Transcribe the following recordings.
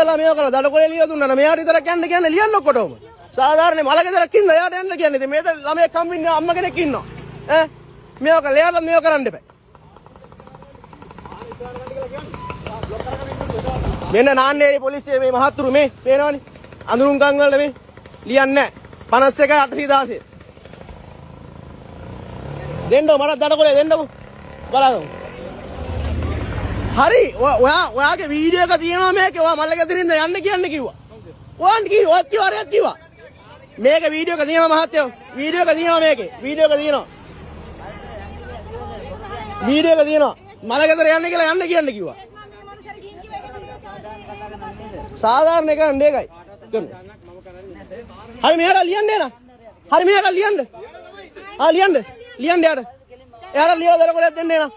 ළමයා කළා දඩකොලේ ලියලා දුන්නා නම් මෙයාට විතරක් යන්න කියන්නේ ලියන්න ඔක්කොටම. සාධාරණ මලගෙදරක් ඉන්න එයාට යන්න කියන්නේ. ඉතින් මේ ළමයෙක් කම්මින්නේ අම්ම කෙනෙක් ඉන්නවා. ඈ මේක ලෙයාලා මේක කරන්න එපා. මෙන්න නාන්නේරි පොලිසිය මේ මහත්තුරු මේ පේනවනේ. අඳුරුම්කම් වල මේ ලියන්නේ නැහැ. 51 816. දෙන්නව මට දඩකොලේ දෙන්නව. බලන්න. හරි ඔයාගේ වීඩියෝ එක තියෙනවා මේකේ ඔයා මල්ලගෙදරින්ද යන්න කියන්න කිව්වා. ඔයාන්ට කිව්වා ඔත් කිව්වා කිව්වා. මේක වීඩියෝ එක තියෙනවා මහත්තයෝ. වීඩියෝ එක තියෙනවා මේකේ. වීඩියෝ එක තියෙනවා. වීඩියෝ එක තියෙනවා. මල්ලගෙදර යන්න කියලා යන්න කියන්න කිව්වා. සාධාරණ එක නේ ඒකයි. හරි මෙයාට ලියන්න එන. හරි මෙයාට ලියන්න. ලියන්න. ලියන්න යාට. එයාට ලියලා දරකොලයක් දෙන්න එන.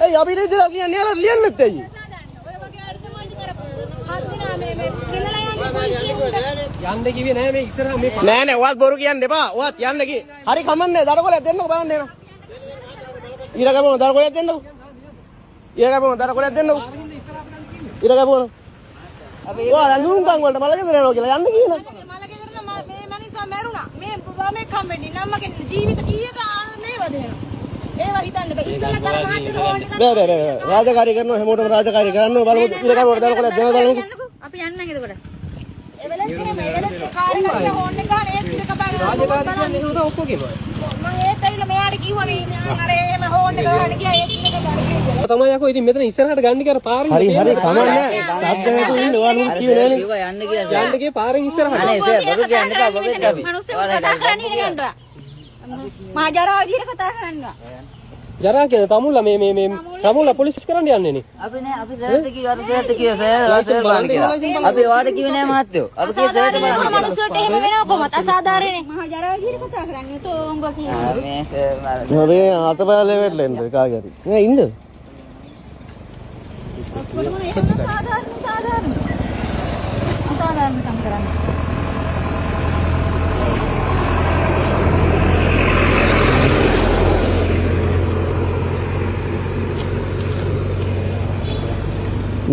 ඒ අපි ඉතින් කියන්නේ යාලා ලියන්නෙත් ඇයි? යන්න කිව්වේ නෑ මේ ඉස්සරහ මේ නෑ ඔයත් බොරු කියන්න එපා. ඔයත් යන්න කි. හරි කමන්නේ දඩකොලයක් දෙන්නකෝ බලන්න එන. ඊරගමු දඩකොලයක් දෙන්නකෝ. ඊරගමු දඩකොලයක් දෙන්නකෝ. ඊරගමු. ඔයා ලඳුන්කම් වලට මලගෙදර යනවා කියලා යන්න කියන. මලගෙදර මේ මනිසා මැරුණා. මේ මේ කම්බෙන්නේ නම්මගේ ජීවිත කීයක මේවද ඒවා හිතන්න බෑ. ඉස්සෙල්ලා තර මහත්තයෝ ඕනේ බෑ. රාජකාරී කරනවා හැමෝටම රාජකාරී කරන්න බලමු. ඊරගමු දඩකොලයක් දෙනවා බලමු. අපි යන්න එතකොට. ඒ වෙලෙත් මේ කාර්යකාරී හොන්නේ ගානේ ඒක ඉර කපා ගන්න. රාජකාරී කියන්නේ ඔක්කො කියනවා. මම ඒත් ඇවිල්ලා මෙයාට කිව්වා මේ අර එහෙම හොන්නේ ගානේ කියලා ඒක ඉර කපා තමයි යකෝ ඉතින් මෙතන ඉස්සරහට ගන්න කියලා පාරින් හරි කමන්නේ සද්ද නැතුව ඉන්න ඔයා නුත් කිව්වේ නෑනේ කිව්වා යන්න කියලා යන්න ගියේ පාරින් ඉස්සරහට අනේ ඒක බරු කියන්න එපා බබෙක් අපි කතා කරන්නේ කියනවා මහා ජරා විදිහට කතා කරනවා ජරා කියන තමුල්ලා මේ තමුල්ලා පොලිස් කරන්න යන්නේ නේ අපි නෑ අපි සර්ට් කිව්වා අර සර්ට් කිව්වා සර් බලන්න කියලා අපි ඔයාලට කිව්වේ නෑ මහත්තයෝ අපි කිව්වේ සර්ට් බලන්න මනුස්සයට එහෙම වෙනව කොහොමද අසාධාරණනේ මහා ජරා විදිහට කතා කරන්නේ තෝ උඹ කියන්නේ මේ සර් මේ අතපය ලෙවල් එන්න කාගේ හරි නෑ ඉන්න අසාධාරණ කම් කරන්නේ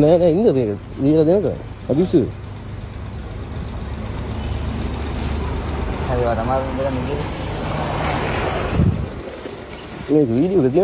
නෑ ඉන්න මේක දීලා දෙනකෝ අදිසු හරි වා තමයි ඉඳලා නිකි මේ වීඩියෝ එක